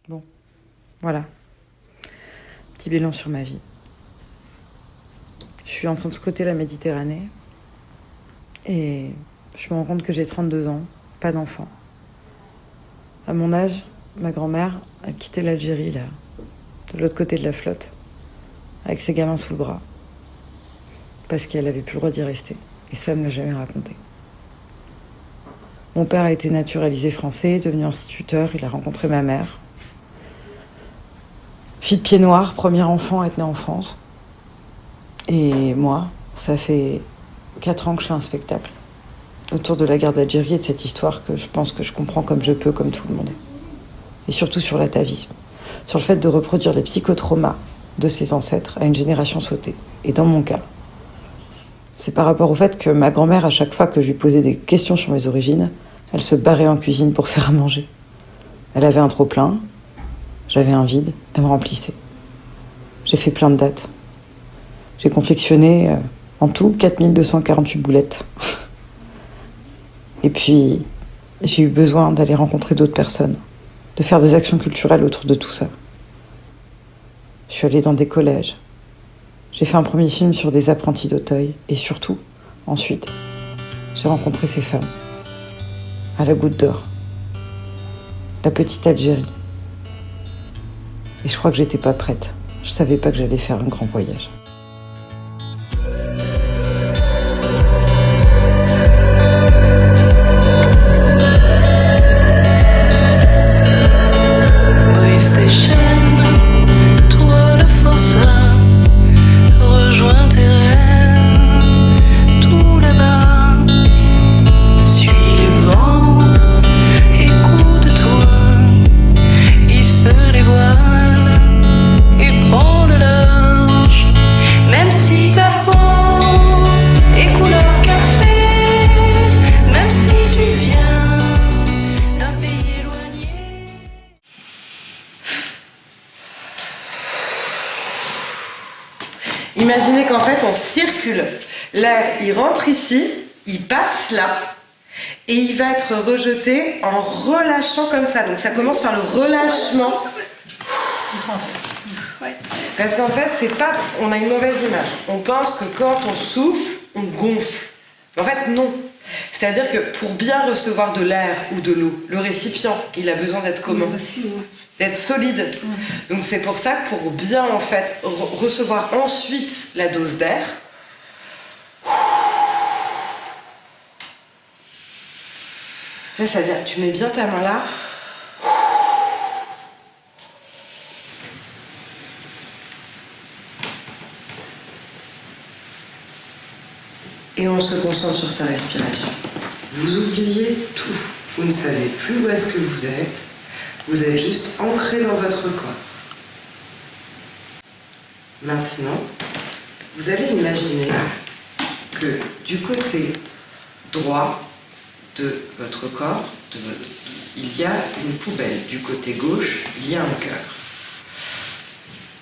Bon, voilà. Petit bilan sur ma vie. Je suis en train de squatter la Méditerranée et je me rends compte que j'ai 32 ans, pas d'enfant. À mon âge, ma grand-mère a quitté l'Algérie, là, de l'autre côté de la flotte, avec ses gamins sous le bras, parce qu'elle n'avait plus le droit d'y rester. Et ça, elle me l'a jamais raconté. Mon père a été naturalisé français, devenu instituteur, il a rencontré ma mère. Fille de pied noir, premier enfant à être né en France. Et moi, ça fait 4 ans que je fais un spectacle autour de la guerre d'Algérie et de cette histoire que je pense que je comprends comme je peux, comme tout le monde. Et surtout sur l'atavisme, sur le fait de reproduire les psychotraumas de ses ancêtres à une génération sautée. Et dans mon cas, c'est par rapport au fait que ma grand-mère, à chaque fois que je lui posais des questions sur mes origines, elle se barrait en cuisine pour faire à manger. Elle avait un trop-plein, j'avais un vide, elle me remplissait. J'ai fait plein de dates. J'ai confectionné en tout 4248 boulettes. Et puis, j'ai eu besoin d'aller rencontrer d'autres personnes, de faire des actions culturelles autour de tout ça. Je suis allée dans des collèges. J'ai fait un premier film sur des apprentis d'Auteuil. Et surtout, ensuite, j'ai rencontré ces femmes. À la Goutte d'Or. La petite Algérie. Et je crois que j'étais pas prête. Je savais pas que j'allais faire un grand voyage. Imaginez qu'en fait on circule, l'air il rentre ici, il passe là et il va être rejeté en relâchant comme ça. Donc ça commence par le relâchement. Parce qu'en fait c'est pas, on a une mauvaise image. On pense que quand on souffle, on gonfle. Mais en fait non. C'est-à-dire que pour bien recevoir de l'air ou de l'eau, le récipient, il a besoin d'être comment ? D'être solide. Donc c'est pour ça que pour bien en fait recevoir ensuite la dose d'air, c'est-à-dire tu mets bien ta main là, et on se concentre sur sa respiration. Vous oubliez tout, vous ne savez plus où est-ce que vous êtes. Vous êtes juste ancré dans votre corps. Maintenant, vous allez imaginer que du côté droit de votre corps, il y a une poubelle. Du côté gauche, il y a un cœur.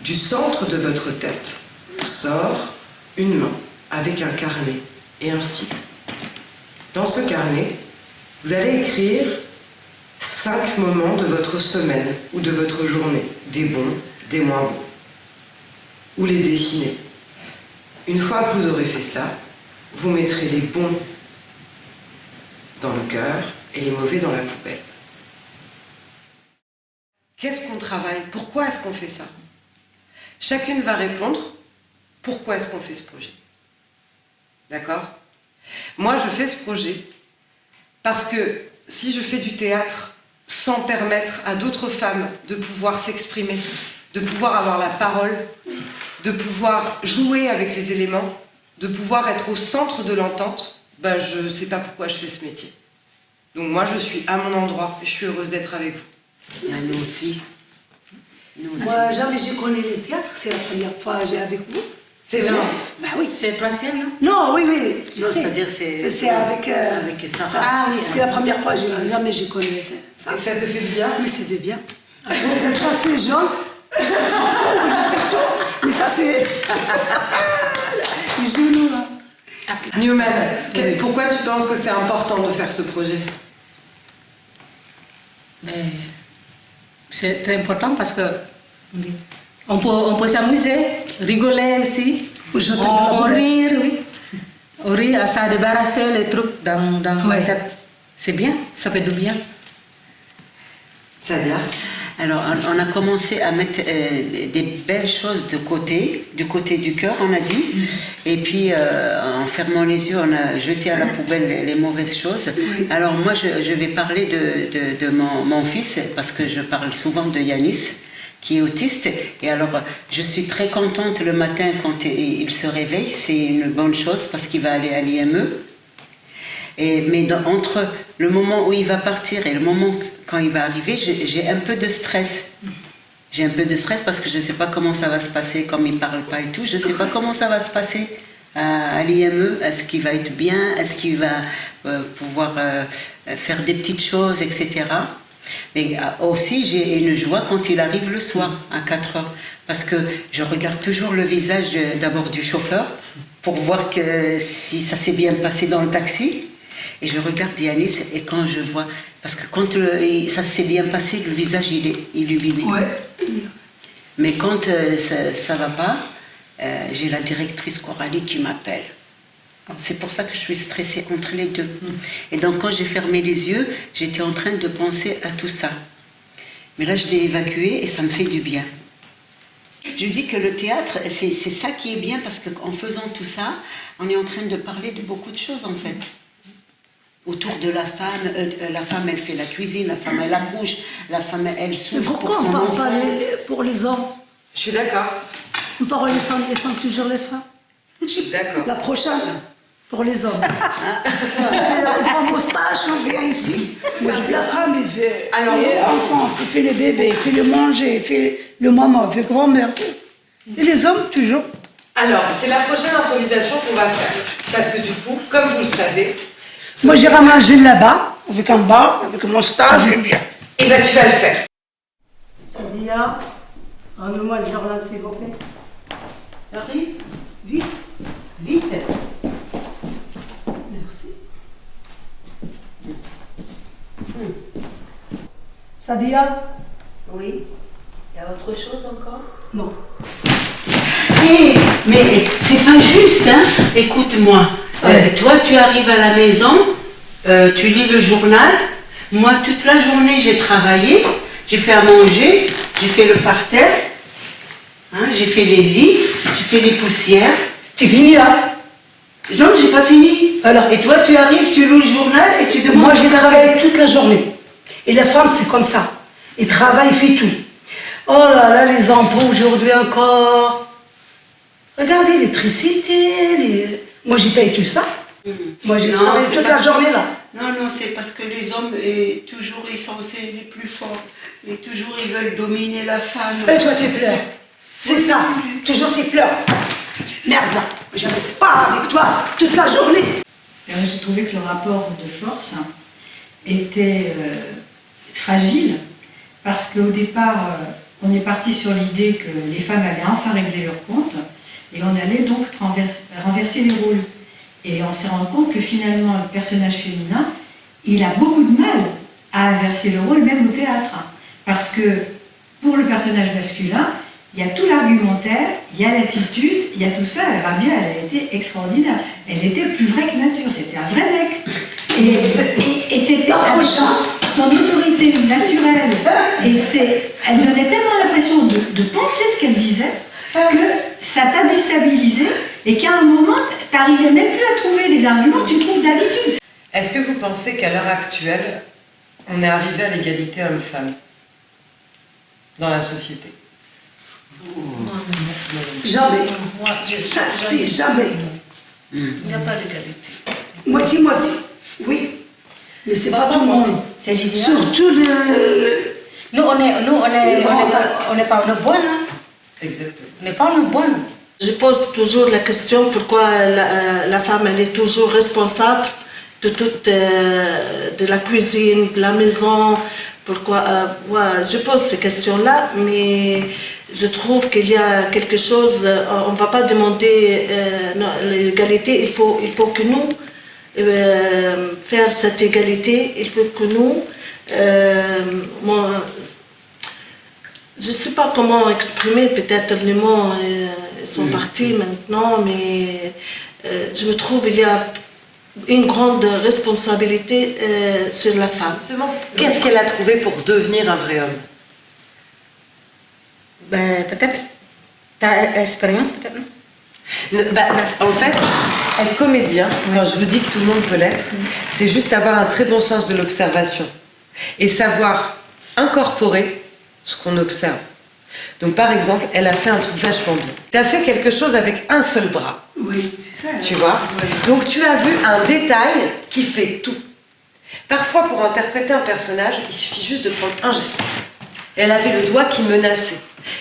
Du centre de votre tête sort une main avec un carnet et un stylo. Dans ce carnet, vous allez écrire 5 moments de votre semaine ou de votre journée, des bons, des moins bons, ou les dessiner. Une fois que vous aurez fait ça, vous mettrez les bons dans le cœur et les mauvais dans la poubelle. Qu'est-ce qu'on travaille ? Pourquoi est-ce qu'on fait ça ? Chacune va répondre pourquoi est-ce qu'on fait ce projet. D'accord ? Moi, je fais ce projet parce que si je fais du théâtre sans permettre à d'autres femmes de pouvoir s'exprimer, de pouvoir avoir la parole, de pouvoir jouer avec les éléments, de pouvoir être au centre de l'entente, ben je ne sais pas pourquoi je fais ce métier. Donc moi, je suis à mon endroit et je suis heureuse d'être avec vous. Merci. Nous aussi. Moi, jamais je connais le théâtre, c'est la première fois que j'ai avec vous. C'est ça ? Bah oui. C'est le troisième, non ? Non, oui, je Non, sais. c'est-à-dire c'est... C'est avec ça. ça. Ah oui. C'est la première fois, jamais je connais ça. Et ça te fait du bien ? Mais c'est de bien. Ça, c'est jaune. Je fais tout. Mais ça, c'est... Les genoux, là. Newman, pourquoi tu penses que c'est important de faire ce projet ? C'est très important parce que on peut s'amuser, rigoler aussi. On rire, oui. On rit à ça débarrasser les trucs dans la tête. C'est bien, ça fait du bien. C'est-à-dire? Alors, on a commencé à mettre des belles choses de côté, du côté du cœur, on a dit. Et puis, en fermant les yeux, on a jeté à la poubelle les mauvaises choses. Alors, moi, je vais parler de mon fils, parce que je parle souvent de Yanis, qui est autiste. Et alors, je suis très contente le matin quand il se réveille. C'est une bonne chose, parce qu'il va aller à l'IME. Mais entre le moment où il va partir et le moment quand il va arriver, j'ai un peu de stress. J'ai un peu de stress parce que je ne sais pas comment ça va se passer, comme il ne parle pas et tout. Je ne sais pas comment ça va se passer à l'IME. Est-ce qu'il va être bien? Est-ce qu'il va pouvoir faire des petites choses, etc. Mais aussi, j'ai une joie quand il arrive le soir, à 4 heures. Parce que je regarde toujours le visage d'abord du chauffeur pour voir si ça s'est bien passé dans le taxi. Et je regarde Yanis et quand je vois... Parce que quand ça s'est bien passé, le visage, il est illuminé. Ouais. Mais quand ça ne va pas, j'ai la directrice Coralie qui m'appelle. C'est pour ça que je suis stressée entre les deux. Et donc, quand j'ai fermé les yeux, j'étais en train de penser à tout ça. Mais là, je l'ai évacué et ça me fait du bien. Je dis que le théâtre, c'est ça qui est bien parce qu'en faisant tout ça, on est en train de parler de beaucoup de choses, en fait. Autour de la femme elle fait la cuisine, la femme elle accouche, la femme elle souffre pour son enfant. Pourquoi on parle pas pour les hommes? Je suis d'accord. On parle les femmes, toujours les femmes. Je suis d'accord. La prochaine, pour les hommes. On fait la grande moustache, on vient ici. Moi, la femme, elle fait ensemble, elle fait les bébés, elle fait le manger, elle fait le maman, elle fait grand-mère. Et les hommes, toujours. Alors, c'est la prochaine improvisation qu'on va faire. Parce que du coup, comme vous le savez... Moi, j'ai ramassé là-bas, avec un bas, avec mon stage, j'aime bien. Et ben, tu vas le faire. Sadia, ramène-moi le journal, s'il vous plaît. Arrive, Vite. vite. Merci. Sadia? Oui, il y a autre chose encore? Non. Mais c'est pas juste, hein. Écoute-moi. Toi, tu arrives à la maison, tu lis le journal. Moi, toute la journée, j'ai travaillé, j'ai fait à manger, j'ai fait le parterre, hein, j'ai fait les lits, j'ai fait les poussières. Tu finis là? Non, j'ai pas fini. Alors? Et toi, tu arrives, tu lis le journal et tu demandes... Moi, j'ai travaillé toute la journée. Et la femme, c'est comme ça. Elle travaille, fait tout. Oh là là, les impôts aujourd'hui encore. Regardez l'électricité, Moi, j'ai payé tout ça. Moi, j'ai travaillé toute la journée là. Non, c'est parce que les hommes, toujours, ils sont les plus forts. Et toujours, ils veulent dominer la femme. Et toi, tu pleures. C'est ça. Toujours, tu pleures. Merde, là. Je ne reste pas avec toi toute la journée. J'ai trouvé que le rapport de force était fragile parce qu'au départ, on est parti sur l'idée que les femmes allaient enfin régler leur compte et on allait donc renverser les rôles. Et on s'est rendu compte que finalement, le personnage féminin, il a beaucoup de mal à inverser le rôle, même au théâtre. Parce que pour le personnage masculin, il y a tout l'argumentaire, il y a l'attitude, il y a tout ça. Rabia, elle a été extraordinaire. Elle était plus vraie que nature, c'était un vrai mec. Et c'était son autorité naturelle. Et elle donnait tellement l'impression de penser ce qu'elle disait que ça t'a déstabilisé et qu'à un moment, tu n'arrivais même plus à trouver les arguments que tu trouves d'habitude. Est-ce que vous pensez qu'à l'heure actuelle, on est arrivé à l'égalité homme-femme dans la société? Jamais. Ça, c'est jamais. Il n'y a pas d'égalité. Moitié-moitié. Oui. Mais c'est pas tout le monde. C'est l'idéal. Surtout Nous, on n'est pas le bon. Exactement. On n'est pas le bon. Je pose toujours la question pourquoi la femme elle est toujours responsable de toute de la cuisine, de la maison. Pourquoi je pose ces questions-là, mais je trouve qu'il y a quelque chose. On ne va pas demander l'égalité. Il faut que nous faire cette égalité. Il faut que nous je ne sais pas comment exprimer, peut-être les mots sont partis maintenant, mais je me trouve qu'il y a une grande responsabilité sur la femme. Justement, qu'est-ce qu'elle a trouvé pour devenir un vrai homme? Ben, peut-être ta expérience, peut-être, non? En fait, être comédien, quand je vous dis que tout le monde peut l'être, c'est juste avoir un très bon sens de l'observation et savoir incorporer ce qu'on observe. Donc par exemple, elle a fait un truc vachement bien. Tu as fait quelque chose avec un seul bras. Oui, c'est ça. Tu vois? Donc tu as vu un détail qui fait tout. Parfois, pour interpréter un personnage, il suffit juste de prendre un geste. Et elle avait le doigt qui menaçait.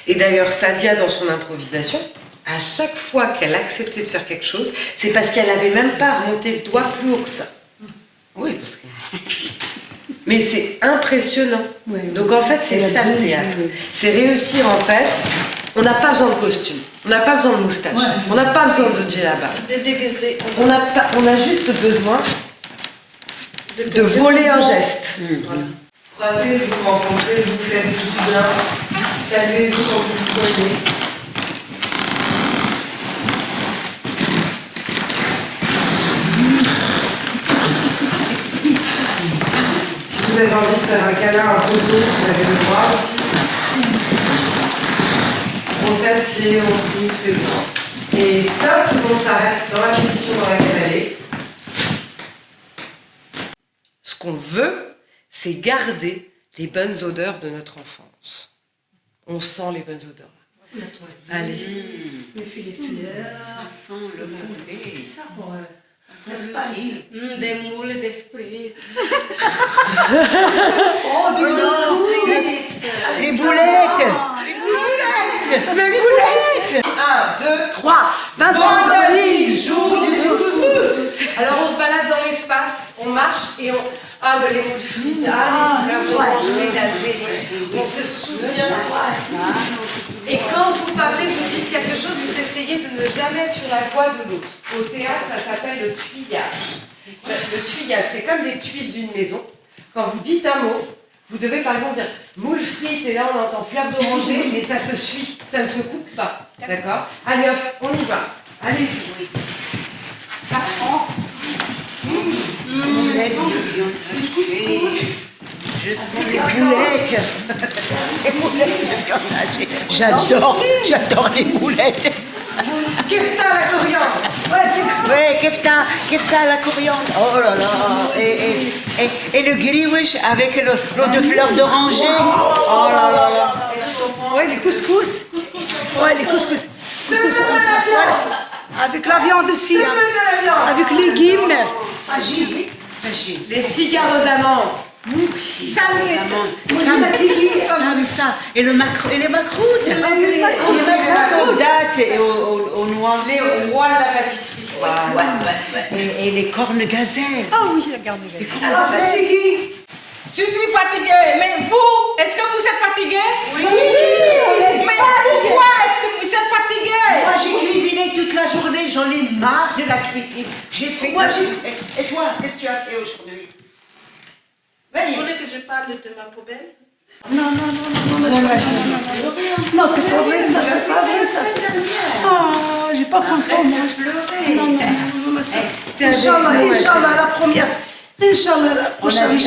Et d'ailleurs, Sadia, dans son improvisation, à chaque fois qu'elle acceptait de faire quelque chose, c'est parce qu'elle n'avait même pas remonté le doigt plus haut que ça. Oui, parce que... Mais c'est impressionnant. Donc en fait, c'est ça le théâtre. C'est réussir en fait. On n'a pas besoin de costume, on n'a pas besoin de moustache, on n'a pas besoin de djellaba. On a juste besoin de voler un geste. Voilà. Croisez, vous rencontrez, vous faites du bien, saluez-vous quand vous vous voyez. Si vous avez envie de faire un câlin, un photo, vous avez le droit aussi. On s'assied, on souffle, c'est bon. Et stop, tout le monde s'arrête dans la position dans laquelle elle est. Ce qu'on veut, c'est garder les bonnes odeurs de notre enfance. On sent les bonnes odeurs. Allez. Les fleurs. Ça sent le poulet. C'est ça pour l'Espagne. Des moules, des fruits. Oh, des biscuits. Les boulettes. Les boulettes. 1, 2, 3. Vendredi, jour du couscous. Alors on se balade dans l'espace, on marche et on... Ah, mais les moules frites, les fleurs orangées, l'Algérie. On se souvient. Et quand vous parlez, vous dites quelque chose, vous essayez de ne jamais être sur la voie de l'autre. Au théâtre, ça s'appelle le tuyage. Le tuyage, c'est comme les tuiles d'une maison. Quand vous dites un mot, vous devez par exemple dire moule frites, et là on entend fleur d'oranger, mais ça se suit, ça ne se coupe pas. D'accord? Allez hop, on y va. Allez-y. safran. Je sens les boulettes. Les boulettes de viande hachée. J'adore les boulettes. Kefta à la coriandre. Ouais, kefta à la coriandre. Oh là là. Et le griwish avec l'eau de fleur d'oranger. Oh là là là. Ouais, les couscous. Ouais, les couscous. Voilà. Avec la viande aussi. Hein. Avec légumes. Agile. Les cigares aux amandes. Samsa. Et les macroutes. Les macroutes aux dattes et aux noix. Les rois de la pâtisserie. Et les cornes gazelles. Ah oui, regardez. Alors, fatigué. Je suis fatiguée, mais vous, est-ce que vous êtes fatiguée? Oui. Mais pourquoi est-ce que vous êtes fatiguée? Moi, j'ai cuisiné toute la journée, j'en ai marre de la cuisine. J'ai fait... Et toi, qu'est-ce que tu as fait aujourd'hui? Vous voulez que je parle de ma poubelle? Non, c'est pas vrai ça, c'est pas vrai ça. Oh, j'ai pas compris moi. Non, Inch'Allah, la première. Inch'Allah, la prochaine.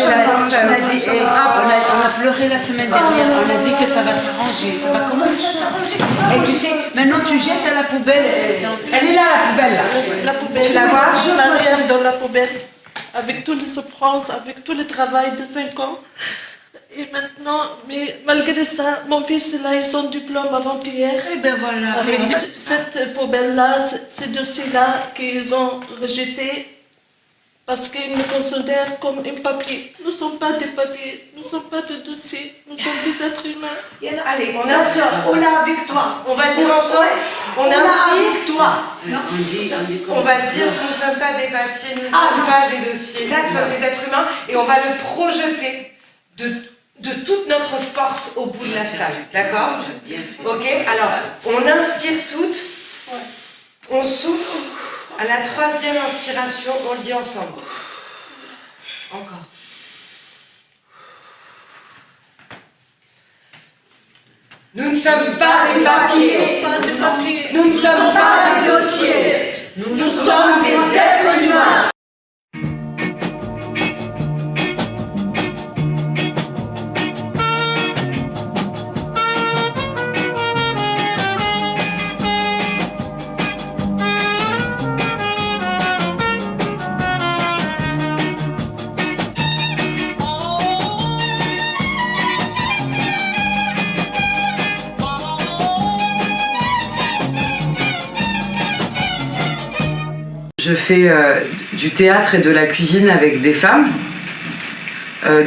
On a pleuré la semaine dernière, on a dit que ça va s'arranger, ça va commencer à s'arranger. Et tu sais, maintenant tu jettes à la poubelle. Elle est là, la poubelle, là. La poubelle. Tu la vois? Je la dans la poubelle. Avec toutes les souffrances, avec tout le travail de 5 ans. Et maintenant, mais malgré ça, mon fils là, il a son diplôme avant-hier. Et ben voilà. Avec cette poubelle-là, ces dossiers-là qu'ils ont rejetés parce qu'ils me considèrent comme un papier. Nous ne sommes pas des papiers, nous ne sommes pas de dossiers, nous sommes des êtres humains. Allez, on On a avec toi. On va dire ensemble. On a avec toi. On va dire que nous ne sommes pas des papiers, nous ne sommes pas des dossiers, nous sommes des êtres humains et on va le projeter de toute notre force au bout de la salle. D'accord? Ok? Alors, on inspire toutes, on souffle. À la 3e inspiration, on le dit ensemble. Encore. Nous ne sommes pas des papiers. Nous ne sommes pas des dossiers. Nous sommes des êtres humains. Je fais du théâtre et de la cuisine avec des femmes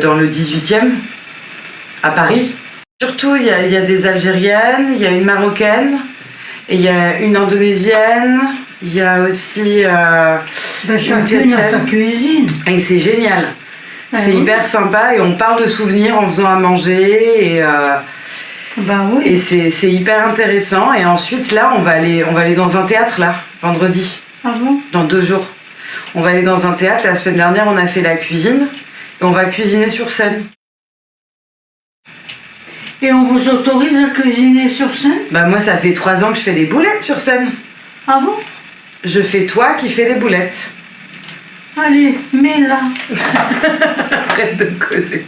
dans le 18e, à Paris. Surtout, il y a des Algériennes, il y a une Marocaine, et il y a une Indonésienne, il y a aussi une chacune a sa cuisine. Et c'est génial. Ah C'est oui. hyper sympa et on parle de souvenirs en faisant à manger et Oui. et c'est hyper intéressant. Et ensuite, là, on va aller dans un théâtre, là, vendredi. Ah bon? Dans 2 jours. On va aller dans un théâtre. La semaine dernière, on a fait la cuisine et on va cuisiner sur scène. Et on vous autorise à cuisiner sur scène? Bah moi, ça fait 3 ans que je fais les boulettes sur scène. Ah bon? Je fais toi qui fais les boulettes. Allez, mets-la. Arrête de causer.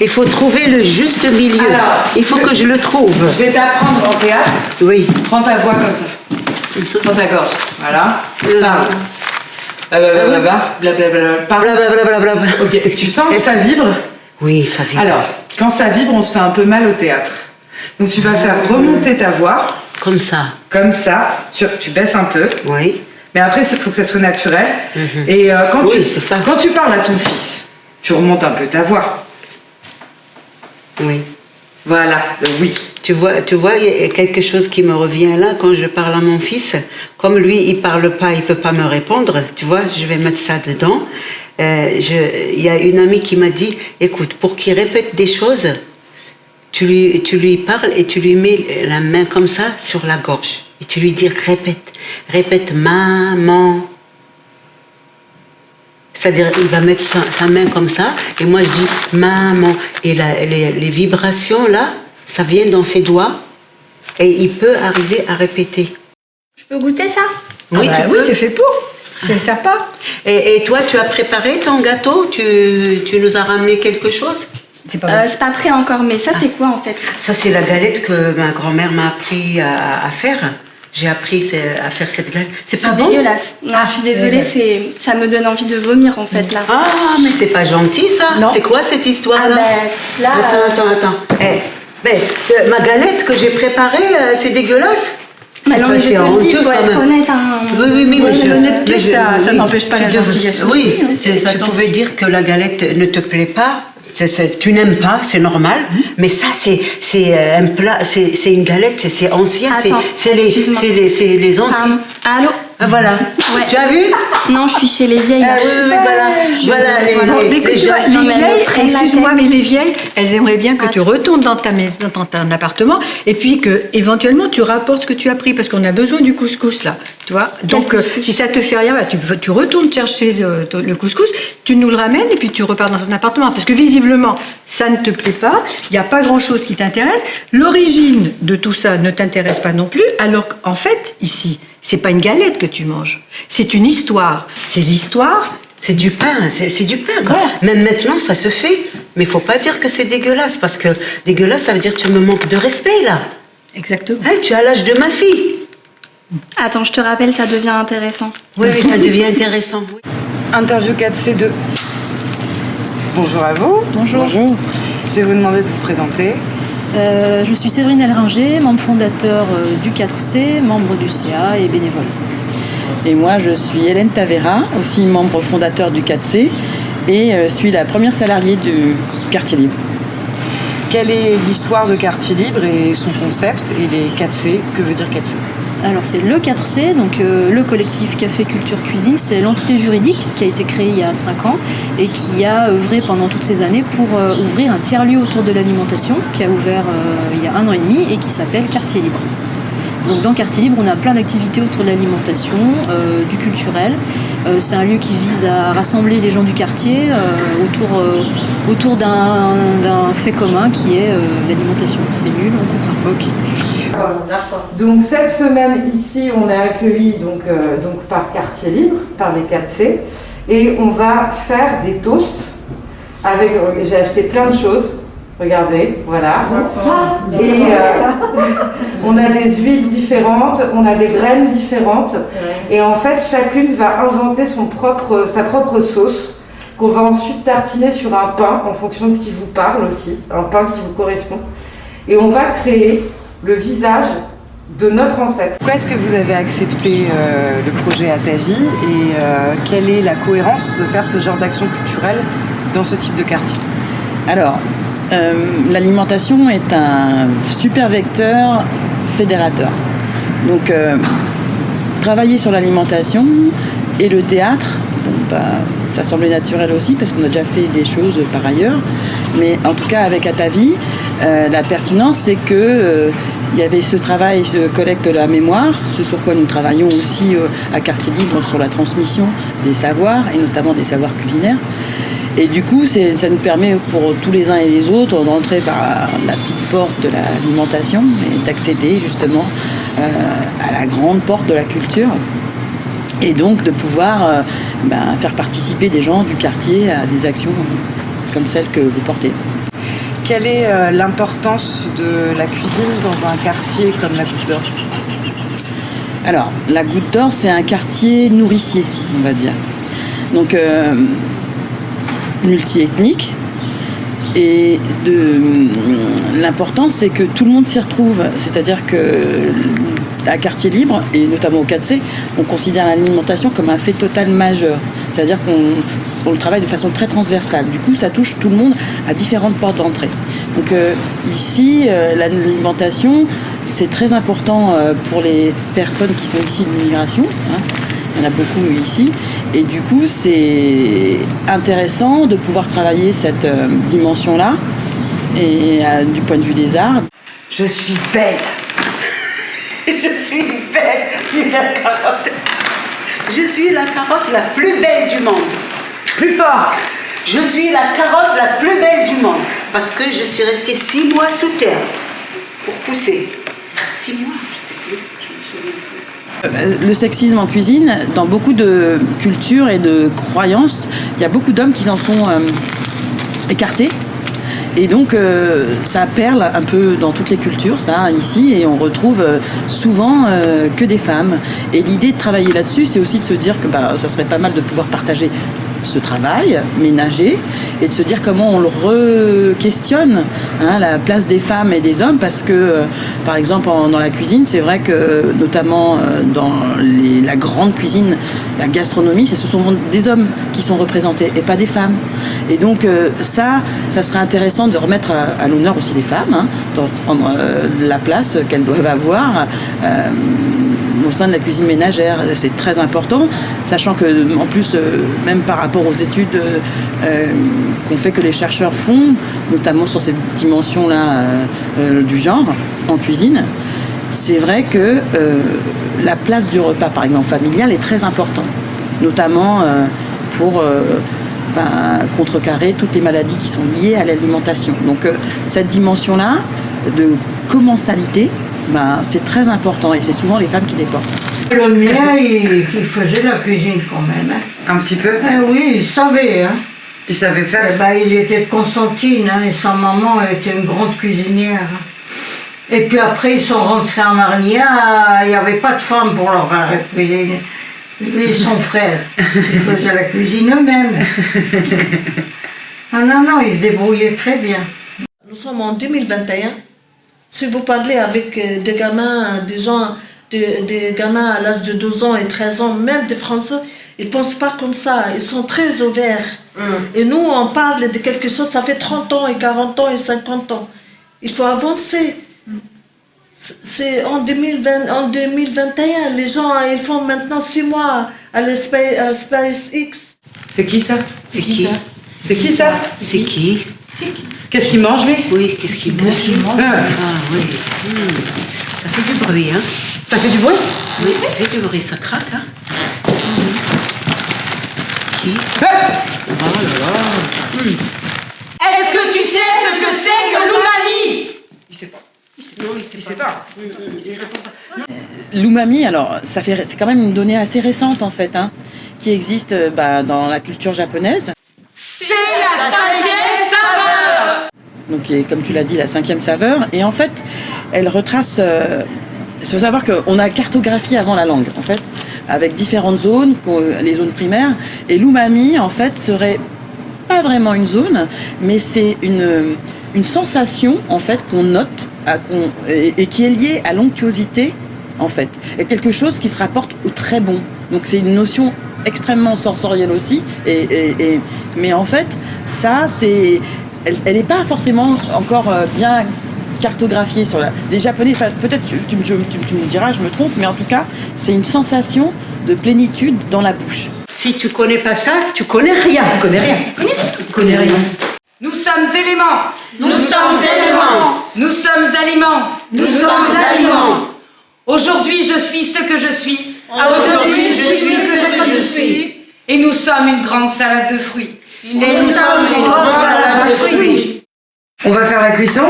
Il faut trouver le juste milieu. Alors, il faut que je le trouve. Je vais t'apprendre en théâtre. Oui. Prends ta voix comme ça. Prends ta gorge. Voilà. Parle. Blablabla. Parle. Blablabla. Ok. Tu sens que ça vibre? Oui, ça vibre. Alors, quand ça vibre, on se fait un peu mal au théâtre. Donc tu vas faire remonter ta voix. Comme ça. Comme ça. Tu baisses un peu. Oui. Mais après, il faut que ça soit naturel. Mhm. Et Oui, c'est ça. quand tu parles à ton fils, tu remontes un peu ta voix. Oui. Voilà, le oui. Tu vois, il y a quelque chose qui me revient là quand je parle à mon fils. Comme lui, il parle pas, il peut pas me répondre. Tu vois, je vais mettre ça dedans. Il y a une amie qui m'a dit, écoute, pour qu'il répète des choses, tu lui parles et tu lui mets la main comme ça sur la gorge. Et tu lui dis, répète, maman. C'est-à-dire, il va mettre sa main comme ça, et moi je dis maman. Et les vibrations là, ça vient dans ses doigts, et il peut arriver à répéter. Je peux goûter ça? Oui, Ah bah tu oui, peux. c'est fait pour. C'est sympa. Et toi, tu as préparé ton gâteau? Tu nous as ramené quelque chose? C'est pas mal. C'est pas prêt encore, mais ça c'est quoi en fait? Ça, c'est la galette que ma grand-mère m'a appris à faire. J'ai appris à faire cette galette. C'est pas bon? Dégueulasse. Non, je suis désolée, ça me donne envie de vomir en fait là. Ah, mais c'est pas gentil ça. Non. C'est quoi cette histoire-là? Là, Attends. Ma galette que j'ai préparée, c'est dégueulasse. bah non, mais je te le dis, il faut être honnête. Hein. Oui, mais l'honnêteté, ça n'empêche pas la gentillesse aussi, Oui, hein, ça tu pouvais dire que la galette ne te plaît pas. Tu n'aimes pas, c'est normal. Mais ça, c'est un plat, c'est une galette, c'est ancien. Attends, c'est excuse-moi. les anciens. Allô? Ah, voilà. Ouais. Tu as vu? Non, je suis chez les vieilles. Ah oui, voilà. Mais que tu vois, Non, les mais vieilles, prennent la excuse-moi, tête. mais les vieilles, elles aimeraient bien que tu retournes dans ta maison, dans ton appartement, et puis que éventuellement tu rapportes ce que tu as pris, parce qu'on a besoin du couscous là, tu vois. Donc si ça te fait rien, bah, tu retournes chercher le couscous, tu nous le ramènes et puis tu repars dans ton appartement, parce que visiblement ça ne te plaît pas, il n'y a pas grand-chose qui t'intéresse, l'origine de tout ça ne t'intéresse pas non plus, alors qu'en fait ici, c'est pas une galette que tu manges, c'est une histoire, c'est l'histoire. C'est du pain, c'est du pain. Quoi. Même maintenant, ça se fait. Mais il faut pas dire que c'est dégueulasse, parce que dégueulasse, ça veut dire que tu me manques de respect, là. Exactement. Hein, tu as l'âge de ma fille. Attends, je te rappelle, ça devient intéressant. Oui, ça devient intéressant. Oui. Interview 4C2. Bonjour à vous. Bonjour. Je vais vous demander de vous présenter. Je suis Séverine Elringer, membre fondateur du 4C, membre du CA et bénévole. Et moi, je suis Hélène Tavera, aussi membre fondateur du 4C et suis la première salariée du Quartier Libre. Quelle est l'histoire de Quartier Libre et son concept et les 4C? Que veut dire 4C? Alors c'est le 4C, donc le collectif Café Culture Cuisine, c'est l'entité juridique qui a été créée il y a 5 ans et qui a œuvré pendant toutes ces années pour ouvrir un tiers-lieu autour de l'alimentation qui a ouvert il y a 1 an et demi et qui s'appelle Quartier Libre. Donc dans Quartier Libre, on a plein d'activités autour de l'alimentation, du culturel. C'est un lieu qui vise à rassembler les gens du quartier autour d'un fait commun qui est l'alimentation. C'est nul, on comprend. Ok. Donc cette semaine ici, on est accueillis donc par Quartier Libre, par les 4C, et on va faire des toasts avec. J'ai acheté plein de choses. Regardez, voilà. Et on a des huiles différentes, on a des graines différentes. Et en fait, chacune va inventer sa propre sauce qu'on va ensuite tartiner sur un pain en fonction de ce qui vous parle aussi, un pain qui vous correspond. Et on va créer le visage de notre ancêtre. Pourquoi est-ce que vous avez accepté le projet À ta vie et quelle est la cohérence de faire ce genre d'action culturelle dans ce type de quartier? Alors, l'alimentation est un super vecteur fédérateur. Donc, travailler sur l'alimentation et le théâtre, ça semblait naturel aussi parce qu'on a déjà fait des choses par ailleurs. Mais en tout cas, avec À ta vie, la pertinence, c'est que il y avait ce travail de collecte de la mémoire, ce sur quoi nous travaillons aussi à Quartier Libre sur la transmission des savoirs et notamment des savoirs culinaires. Et du coup, ça nous permet pour tous les uns et les autres d'entrer par la petite porte de l'alimentation et d'accéder justement à la grande porte de la culture. Et donc de pouvoir faire participer des gens du quartier à des actions comme celles que vous portez. Quelle est l'importance de la cuisine dans un quartier comme la Goutte d'Or? Alors, la Goutte d'Or, c'est un quartier nourricier, on va dire. Donc, multi-ethnique. Et l'important, c'est que tout le monde s'y retrouve. C'est-à-dire qu'à Quartier Libre, et notamment au 4C, on considère l'alimentation comme un fait total majeur. C'est-à-dire qu'on le travaille de façon très transversale. Du coup, ça touche tout le monde à différentes portes d'entrée. Donc ici, l'alimentation, c'est très important pour les personnes qui sont issues de l'immigration. Il y en a beaucoup ici. Et du coup, c'est intéressant de pouvoir travailler cette dimension-là. Et du point de vue des arts. Je suis belle. Je suis belle. La carotte. Je suis la carotte la plus belle du monde. Plus fort. Je suis la carotte la plus belle du monde. Parce que je suis restée 6 mois sous terre pour pousser. 6 mois, je ne sais plus. Je me souviens plus. Le sexisme en cuisine, dans beaucoup de cultures et de croyances, il y a beaucoup d'hommes qui s'en sont écartés. Et donc, ça perle un peu dans toutes les cultures, ça, ici, et on retrouve souvent que des femmes. Et l'idée de travailler là-dessus, c'est aussi de se dire que ça serait pas mal de pouvoir partager ce travail ménager et de se dire comment on le re-questionne, la place des femmes et des hommes, parce que, par exemple, dans la cuisine, c'est vrai que, notamment dans la grande cuisine, la gastronomie, ce sont des hommes qui sont représentés et pas des femmes. Et donc, ça serait intéressant de remettre à l'honneur aussi les femmes, de reprendre la place qu'elles doivent avoir au sein de la cuisine ménagère. C'est très important, sachant que, en plus, même par rapport aux études qu'on fait, que les chercheurs font, notamment sur cette dimension-là du genre en cuisine, c'est vrai que la place du repas, par exemple, familial, est très importante, notamment pour contrecarrer toutes les maladies qui sont liées à l'alimentation. Donc cette dimension-là de commensalité, c'est très important et c'est souvent les femmes qui les portent. Le mien, il faisait la cuisine quand même. Un petit peu? Oui, il savait. Il savait faire? Il était de Constantine et sa maman était une grande cuisinière. Et puis après, ils sont rentrés en Marnia, il n'y avait pas de femmes pour leur faire la cuisine. Lui et son frère, ils faisaient la cuisine eux-mêmes. Non, ils se débrouillaient très bien. Nous sommes en 2021. Si vous parlez avec des gamins, des gamins à l'âge de 12 ans et 13 ans, même des Français, ils ne pensent pas comme ça. Ils sont très ouverts. Et nous, on parle de quelque chose, ça fait 30 ans et 40 ans et 50 ans. Il faut avancer. C'est en 2021, les gens, ils font maintenant 6 mois à SpaceX. C'est qui ça? C'est qui ça? C'est qui ça? C'est qui? Qu'est-ce qu'il mange, lui? Oui, qu'est-ce qu'il mange? Ah oui. Ça fait du bruit, Ça fait du bruit? Oui, ça fait du bruit, ça craque, hein. Qui? Oh là là. Est-ce que tu sais ce que c'est que l'umami? Il sait pas. Non, il sait pas. L'umami, alors, c'est quand même une donnée assez récente en fait, hein, qui existe dans la culture japonaise. C'est la 5e saveur. Donc, qui est, comme tu l'as dit, la 5e saveur. Et en fait, elle retrace. Il faut savoir qu'on a cartographié avant la langue, en fait, avec différentes zones, les zones primaires. Et l'umami, en fait, serait pas vraiment une zone, mais c'est une sensation, en fait, qu'on note et qui est liée à l'onctuosité, en fait. Et quelque chose qui se rapporte au très bon. Donc, c'est une notion extrêmement sensorielle aussi. Mais en fait, ça, elle n'est pas forcément encore bien cartographiée sur les Japonais. Peut-être tu me diras, je me trompe, mais en tout cas, c'est une sensation de plénitude dans la bouche. Si tu connais pas ça, tu connais rien. Tu connais rien. Tu connais rien. Nous sommes éléments. Nous sommes éléments. Nous sommes aliments. Nous sommes aliments. Aujourd'hui, je suis ce que je suis. Aujourd'hui, je suis ce que je suis. Et nous sommes une grande salade de fruits. Et nous sommes une grande salade de fruits. On va faire la cuisson?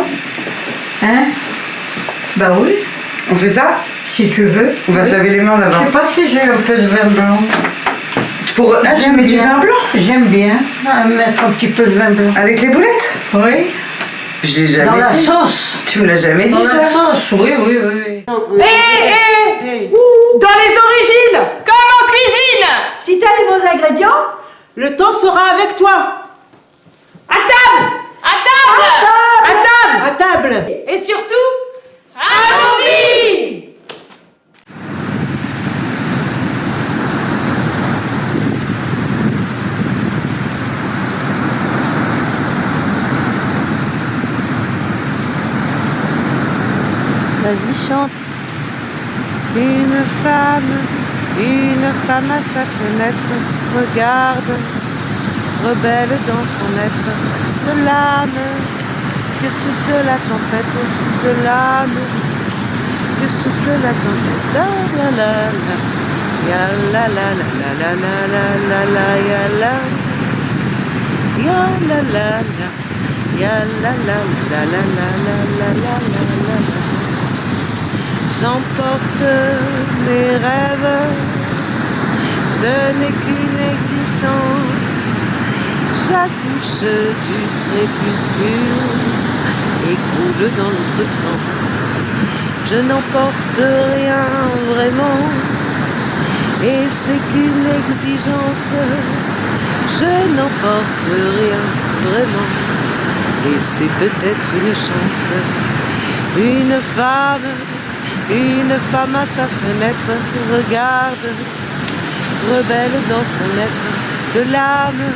Hein? Bah oui, On fait ça? si tu veux. On va se laver les mains Je d'abord. sais pas si j'ai un peu de vin blanc. Là, tu mets du vin blanc? J'aime bien mettre un petit peu de vin blanc. Avec les boulettes? Oui. Je l'ai jamais Dans la fait. sauce. Tu me l'as jamais dit Dans ça? la sauce, oui. Dans les origines, comme en cuisine. Si t'as les bons ingrédients, le temps sera avec toi. À table. À table. À table. À table. Et surtout, à vos vies. Vas-y, chante. Une femme à sa fenêtre, regarde, rebelle dans son être, de l'âme que souffle la tempête, de l'âme que souffle la tempête. La la la la, ya la la la la la la la la ya la, ya la la la, ya la la la la la la la la la. J'emporte mes rêves, ce n'est qu'une existence. J'accouche du crépuscule et coule dans l'autre sens. Je n'emporte rien vraiment, et c'est qu'une exigence. Je n'emporte rien vraiment, et c'est peut-être une chance. Une femme à sa fenêtre regarde, rebelle dans son être, de l'âme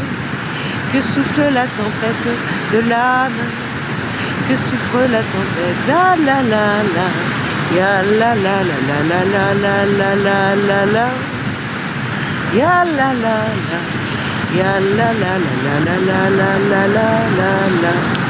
que souffle la tempête, de l'âme que souffle la tempête. La la la la, ya la la la la la la la la la la, ya la la la, ya la la la la la la la la la la.